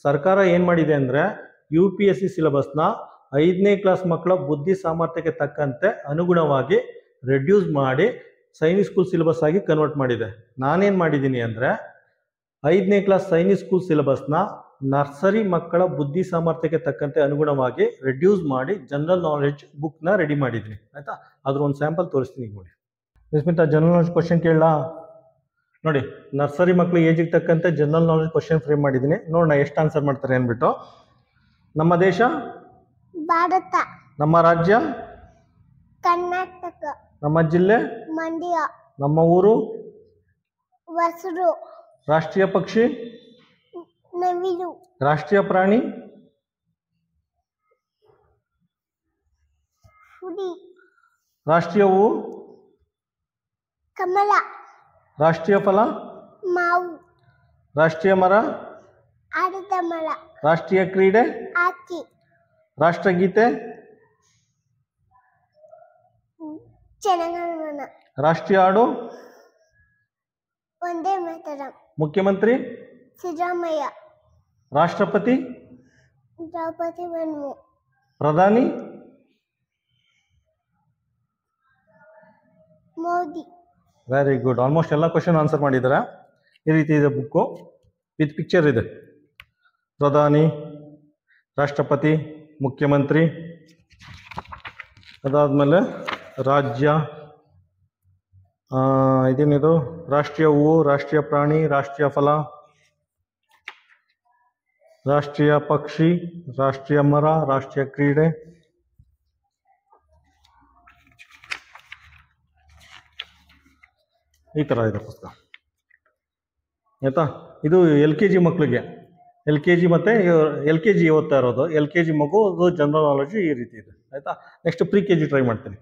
ಸರ್ಕಾರ ಏನು ಮಾಡಿದೆ ಅಂದರೆ UPSC ಸಿಲೆಬಸ್ನ 5ನೇ ಕ್ಲಾಸ್ ಮಕ್ಕಳ ಬುದ್ಧಿ ಸಾಮರ್ಥ್ಯಕ್ಕೆ ತಕ್ಕಂತೆ ಅನುಗುಣವಾಗಿ ರೆಡ್ಯೂಸ್ ಮಾಡಿ ಸೈನಿಕ್ ಸ್ಕೂಲ್ ಸಿಲೆಬಸ್ ಆಗಿ ಕನ್ವರ್ಟ್ ಮಾಡಿದೆ. ನಾನೇನು ಮಾಡಿದ್ದೀನಿ ಅಂದರೆ 5ನೇ ಕ್ಲಾಸ್ ಸೈನಿಕ್ ಸ್ಕೂಲ್ ಸಿಲೆಬಸ್ನ ನರ್ಸರಿ ಮಕ್ಕಳ ಬುದ್ಧಿ ಸಾಮರ್ಥ್ಯಕ್ಕೆ ತಕ್ಕಂತೆ ಅನುಗುಣವಾಗಿ ರೆಡ್ಯೂಸ್ ಮಾಡಿ ಜನರಲ್ ನಾಲೆಡ್ಜ್ ಬುಕ್ನ ರೆಡಿ ಮಾಡಿದ್ದೀನಿ. ಆಯಿತಾ, ಅದ್ರ ಒಂದು ಸ್ಯಾಂಪಲ್ ತೋರಿಸ್ತೀನಿ ನೋಡಿ. ಸ್ಮಿತಾ, ಜನರಲ್ ನಾಲೆಡ್ಜ್ ಕ್ವಶನ್ ಕೇಳಲಾ? ನೋಡಿ, ನರ್ಸರಿ ಮಕ್ಕಳು ಏಜಿಗೆ ತಕ್ಕಂತೆ ಜನರಲ್ ನಾಲೆಡ್ಜ್ ಕ್ವಶನ್ ಫ್ರೇಮ್ ಮಾಡಿದ್ದೀನಿ. ನೋಡೋಣ ಎಷ್ಟು ಆನ್ಸರ್ ಮಾಡ್ತಾರೆ ಅಂದ್ಬಿಟ್ಟು. ನಮ್ಮ ದೇಶ ಭಾರತ. ನಮ್ಮ ರಾಜ್ಯ ಕರ್ನಾಟಕ. ನಮ್ಮ ಜಿಲ್ಲೆ ಮಂಡ್ಯ. ನಮ್ಮ ಊರು ಹೊಸೂರು. ರಾಷ್ಟ್ರೀಯ ಪಕ್ಷಿ ನವಿಲು. ರಾಷ್ಟ್ರೀಯ ಪ್ರಾಣಿ ಹುಲಿ. ರಾಷ್ಟ್ರೀಯ ಹೂವು ಕಮಲ. ರಾಷ್ಟ್ರೀಯ ಫಲ ಮಾವು. ರಾಷ್ಟ್ರೀಯ ಮರ ಆಲದ ಮರ. ರಾಷ್ಟ್ರೀಯ ಕ್ರೀಡೆ ಹಾಕಿ. ರಾಷ್ಟ್ರಗೀತೆ ಜನಗಣಮನ. ರಾಷ್ಟ್ರೀಯ ಹಾಡು ವಂದೇ ಮಾತರಂ. ಮುಖ್ಯಮಂತ್ರಿ ಸಿದ್ದರಾಮಯ್ಯ. ರಾಷ್ಟ್ರಪತಿ ದ್ರೌಪದಿ ಮುರ್ಮು. ಪ್ರಧಾನಿ ಮೋದಿ. Very good. ಆಲ್ಮೋಸ್ಟ್ ಎಲ್ಲ ಕ್ವಶನ್ ಆನ್ಸರ್ ಮಾಡಿದ್ದಾರೆ. ಈ ರೀತಿ ಇದೆ ಬುಕ್ಕು, ವಿತ್ ಪಿಕ್ಚರ್ ಇದೆ. ಪ್ರಧಾನಿ, ರಾಷ್ಟ್ರಪತಿ, ಮುಖ್ಯಮಂತ್ರಿ, ಅದಾದಮೇಲೆ ರಾಜ್ಯ, ಇದೇನಿದು ರಾಷ್ಟ್ರೀಯ ಹೂವು, ರಾಷ್ಟ್ರೀಯ ಪ್ರಾಣಿ, ರಾಷ್ಟ್ರೀಯ ಫಲ, ರಾಷ್ಟ್ರೀಯ ಪಕ್ಷಿ, ರಾಷ್ಟ್ರೀಯ ಮರ, ರಾಷ್ಟ್ರೀಯ ಕ್ರೀಡೆ, ಈ ಥರ ಇದೆ ಪುಸ್ತಕ. ಆಯಿತಾ, ಇದು LKG ಮಕ್ಕಳಿಗೆ, LKG ಮತ್ತು LKG ಓದ್ತಾ ಇರೋದು. LKG ಮಗು ಅದು ಜನರಲ್ ನಾಲೆಜ್ ಈ ರೀತಿ ಇದೆ. ಆಯಿತಾ, ನೆಕ್ಸ್ಟ್ ಪ್ರಿ KG ಟ್ರೈ ಮಾಡ್ತೀನಿ.